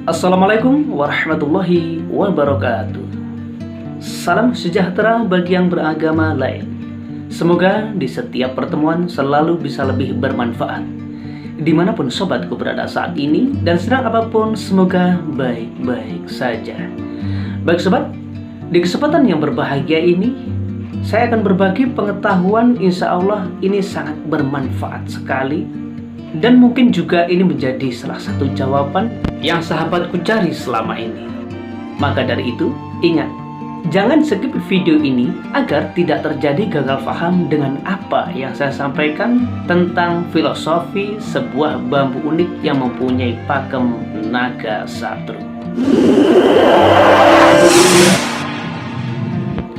Assalamualaikum warahmatullahi wabarakatuh. Salam sejahtera bagi yang beragama lain. Semoga di setiap pertemuan selalu bisa lebih bermanfaat. Dimanapun sobatku berada saat ini dan sedang apapun, semoga baik-baik saja. Baik sobat, di kesempatan yang berbahagia ini saya akan berbagi pengetahuan, insya Allah ini sangat bermanfaat sekali. Dan mungkin juga ini menjadi salah satu jawaban yang sahabatku cari selama ini. Maka dari itu, ingat, jangan skip video ini agar tidak terjadi gagal paham dengan apa yang saya sampaikan tentang filosofi sebuah bambu unik yang mempunyai pakem naga satru.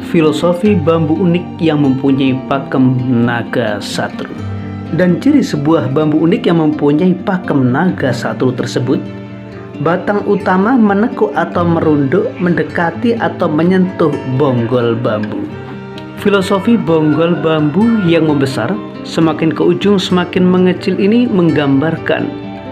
Filosofi bambu unik yang mempunyai pakem naga satru. Dan ciri sebuah bambu unik yang mempunyai pakem naga satru tersebut, batang utama menekuk atau merunduk, mendekati atau menyentuh bonggol bambu. Filosofi bonggol bambu yang membesar, semakin ke ujung semakin mengecil ini menggambarkan,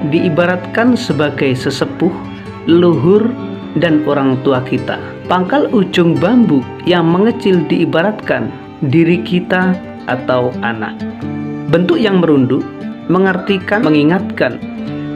diibaratkan sebagai sesepuh, leluhur, dan orang tua kita. Pangkal ujung bambu yang mengecil diibaratkan diri kita atau anak. Bentuk yang merunduk mengartikan, mengingatkan,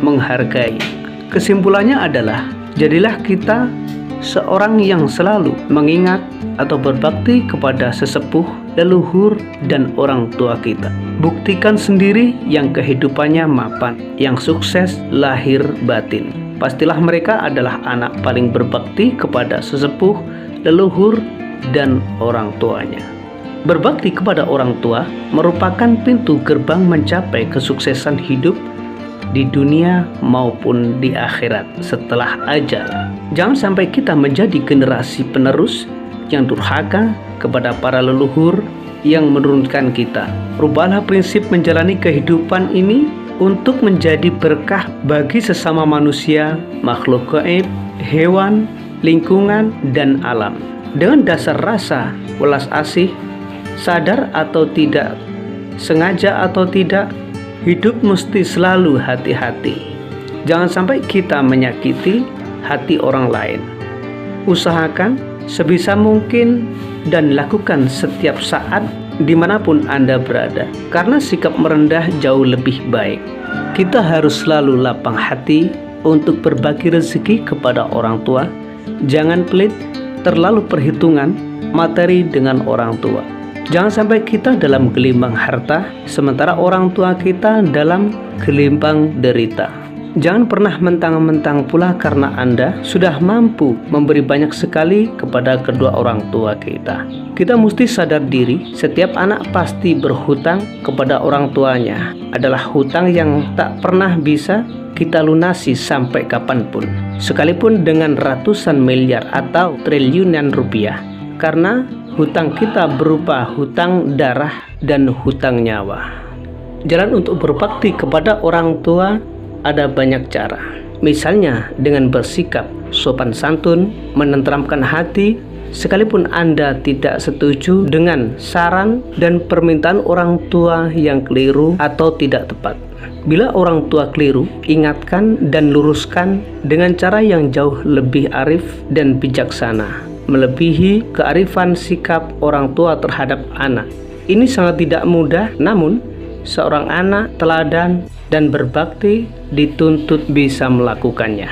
menghargai. Kesimpulannya adalah, jadilah kita seorang yang selalu mengingat atau berbakti kepada sesepuh, leluhur, dan orang tua kita. Buktikan sendiri yang kehidupannya mapan, yang sukses lahir batin. Pastilah mereka adalah anak paling berbakti kepada sesepuh, leluhur, dan orang tuanya. Berbakti kepada orang tua merupakan pintu gerbang mencapai kesuksesan hidup di dunia maupun di akhirat setelah ajal. Jangan sampai kita menjadi generasi penerus yang durhaka kepada para leluhur yang menurunkan kita. Rubahlah prinsip menjalani kehidupan ini untuk menjadi berkah bagi sesama manusia, makhluk gaib, hewan, lingkungan, dan alam. Dengan dasar rasa welas asih, sadar atau tidak, sengaja atau tidak, hidup mesti selalu hati-hati. Jangan sampai kita menyakiti hati orang lain. Usahakan sebisa mungkin dan lakukan setiap saat dimanapun Anda berada, karena sikap merendah jauh lebih baik. Kita harus selalu lapang hati untuk berbagi rezeki kepada orang tua. Jangan pelit, terlalu perhitungan materi dengan orang tua. Jangan sampai kita dalam gelimbang harta, sementara orang tua kita dalam gelimbang derita. Jangan pernah mentang-mentang pula karena Anda sudah mampu memberi banyak sekali kepada kedua orang tua kita. Kita mesti sadar diri, setiap anak pasti berhutang kepada orang tuanya. Adalah hutang yang tak pernah bisa kita lunasi sampai kapanpun, sekalipun dengan ratusan miliar atau triliunan rupiah. Karena hutang kita berupa hutang darah dan hutang nyawa. Jalan untuk berbakti kepada orang tua ada banyak cara. Misalnya dengan bersikap sopan santun, menenteramkan hati, sekalipun Anda tidak setuju dengan saran dan permintaan orang tua yang keliru atau tidak tepat. Bila orang tua keliru, ingatkan dan luruskan dengan cara yang jauh lebih arif dan bijaksana, melebihi kearifan sikap orang tua terhadap anak. Ini sangat tidak mudah, namun seorang anak teladan dan berbakti dituntut bisa melakukannya.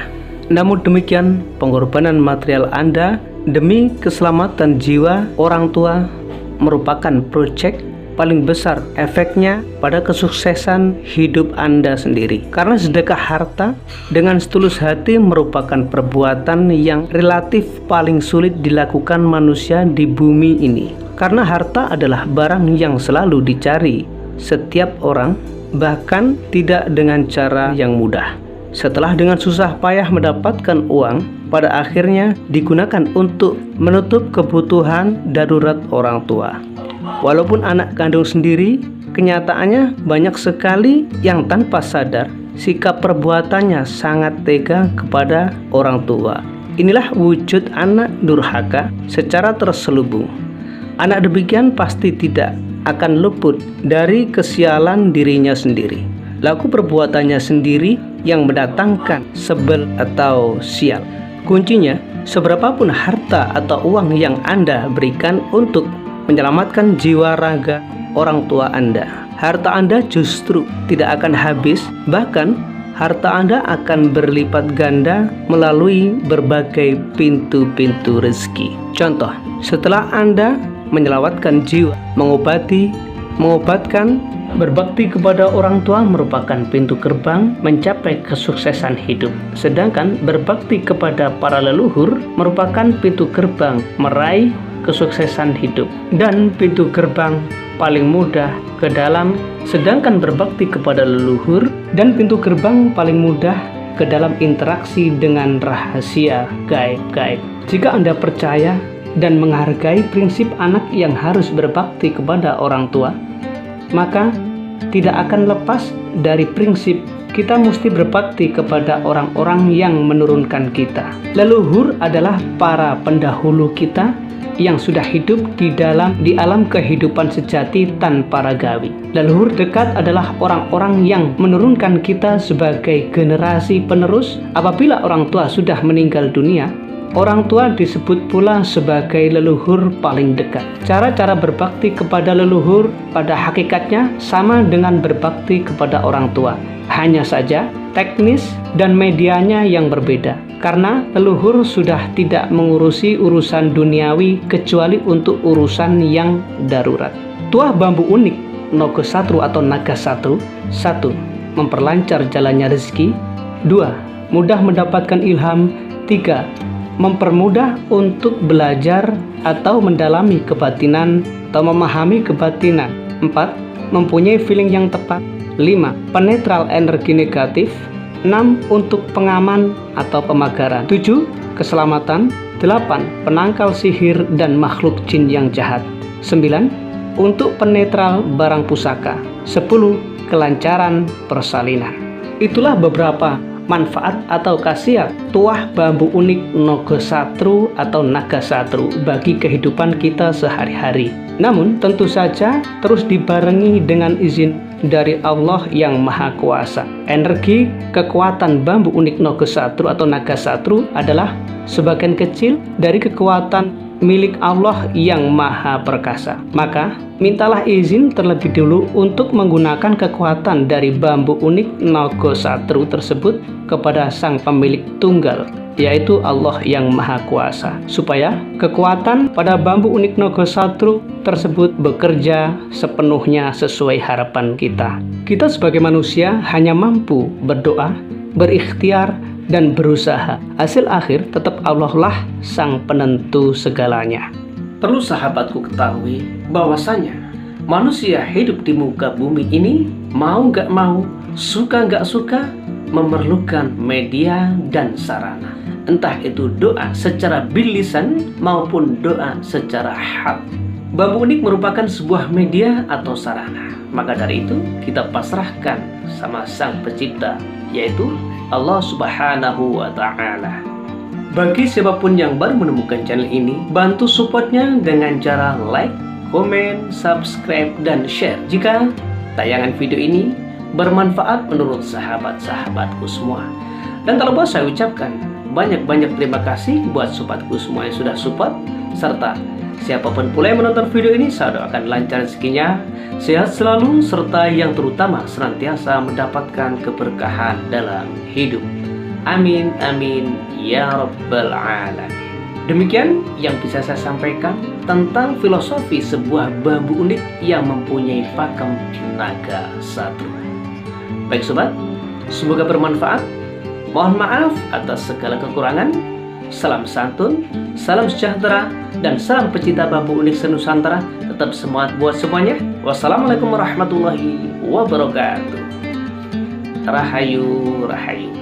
Namun demikian, pengorbanan material Anda demi keselamatan jiwa orang tua merupakan proyek paling besar efeknya pada kesuksesan hidup Anda sendiri. Karena sedekah harta dengan setulus hati merupakan perbuatan yang relatif paling sulit dilakukan manusia di bumi ini. Karena harta adalah barang yang selalu dicari setiap orang, bahkan tidak dengan cara yang mudah. Setelah dengan susah payah mendapatkan uang, pada akhirnya digunakan untuk menutup kebutuhan darurat orang tua. Walaupun anak kandung sendiri, kenyataannya banyak sekali yang tanpa sadar sikap perbuatannya sangat tega kepada orang tua. Inilah wujud anak durhaka secara terselubung. Anak demikian pasti tidak akan luput dari kesialan dirinya sendiri. Laku perbuatannya sendiri yang mendatangkan sebel atau sial. Kuncinya, seberapapun harta atau uang yang Anda berikan untuk menyelamatkan jiwa raga orang tua Anda, harta Anda justru tidak akan habis, bahkan harta Anda akan berlipat ganda melalui berbagai pintu-pintu rezeki. Contoh, setelah Anda menyelamatkan jiwa, mengobatkan, berbakti kepada orang tua merupakan pintu gerbang mencapai kesuksesan hidup. Sedangkan berbakti kepada para leluhur merupakan pintu gerbang meraih kesuksesan hidup dan pintu gerbang paling mudah ke dalam. Sedangkan berbakti kepada leluhur dan pintu gerbang paling mudah ke dalam interaksi dengan rahasia gaib-gaib. Jika Anda percaya dan menghargai prinsip anak yang harus berbakti kepada orang tua, maka tidak akan lepas dari prinsip kita mesti berbakti kepada orang-orang yang menurunkan kita. Leluhur adalah para pendahulu kita yang sudah hidup di alam kehidupan sejati tanpa ragawi. Leluhur dekat adalah orang-orang yang menurunkan kita sebagai generasi penerus. Apabila orang tua sudah meninggal dunia, orang tua disebut pula sebagai leluhur paling dekat. Cara-cara berbakti kepada leluhur pada hakikatnya sama dengan berbakti kepada orang tua. Hanya saja teknis dan medianya yang berbeda. Karena leluhur sudah tidak mengurusi urusan duniawi kecuali untuk urusan yang darurat. Tuah bambu unik Nogo Satru atau Naga Satru: 1. Memperlancar jalannya rezeki. 2. Mudah mendapatkan ilham. 3. Mempermudah untuk belajar atau mendalami kebatinan atau memahami kebatinan. 4. Mempunyai feeling yang tepat. 5. Penetral energi negatif. 6. Untuk pengaman atau pemagaran. 7. Keselamatan. 8. Penangkal sihir dan makhluk jin yang jahat. 9. Untuk penetral barang pusaka. 10. Kelancaran persalinan. Itulah beberapa manfaat atau khasiat tuah bambu unik Nogo Satru atau Naga Satru bagi kehidupan kita sehari-hari. Namun tentu saja terus dibarengi dengan izin dari Allah yang Maha Kuasa. Energi kekuatan bambu unik Nogo Satru atau Naga Satru adalah sebagian kecil dari kekuatan milik Allah yang Maha Perkasa. Maka mintalah izin terlebih dulu untuk menggunakan kekuatan dari bambu unik Nogo Satru tersebut kepada Sang Pemilik Tunggal, yaitu Allah yang Maha Kuasa, supaya kekuatan pada bambu unik Nogo Satru tersebut bekerja sepenuhnya sesuai harapan kita. Kita sebagai manusia hanya mampu berdoa, berikhtiar, dan berusaha. Hasil akhir tetap Allah lah sang penentu segalanya. Perlu sahabatku ketahui bahwasanya manusia hidup di muka bumi ini mau gak mau, suka gak suka, memerlukan media dan sarana. Entah itu doa secara bilisan maupun doa secara hati. Bambu unik merupakan sebuah media atau sarana. Maka dari itu kita pasrahkan sama Sang Pencipta, yaitu Allah Subhanahu wa Ta'ala. Bagi siapapun yang baru menemukan channel ini, bantu supportnya dengan cara like, komen, subscribe, dan share jika tayangan video ini bermanfaat menurut sahabat-sahabatku semua. Dan tak lupa saya ucapkan banyak-banyak terima kasih buat sobatku semua yang sudah support, serta siapapun pula yang menonton video ini, saya doakan lancar rezekinya, sehat selalu, serta yang terutama senantiasa mendapatkan keberkahan dalam hidup. Amin, amin, ya rabbal alamin. Demikian yang bisa saya sampaikan tentang filosofi sebuah bambu unik yang mempunyai pakem Naga Satru. Baik sobat, semoga bermanfaat. Mohon maaf atas segala kekurangan. Salam santun, salam sejahtera, dan salam pecinta bambu unik senusantara. Tetap semangat buat semuanya. Wassalamualaikum warahmatullahi wabarakatuh. Rahayu, rahayu.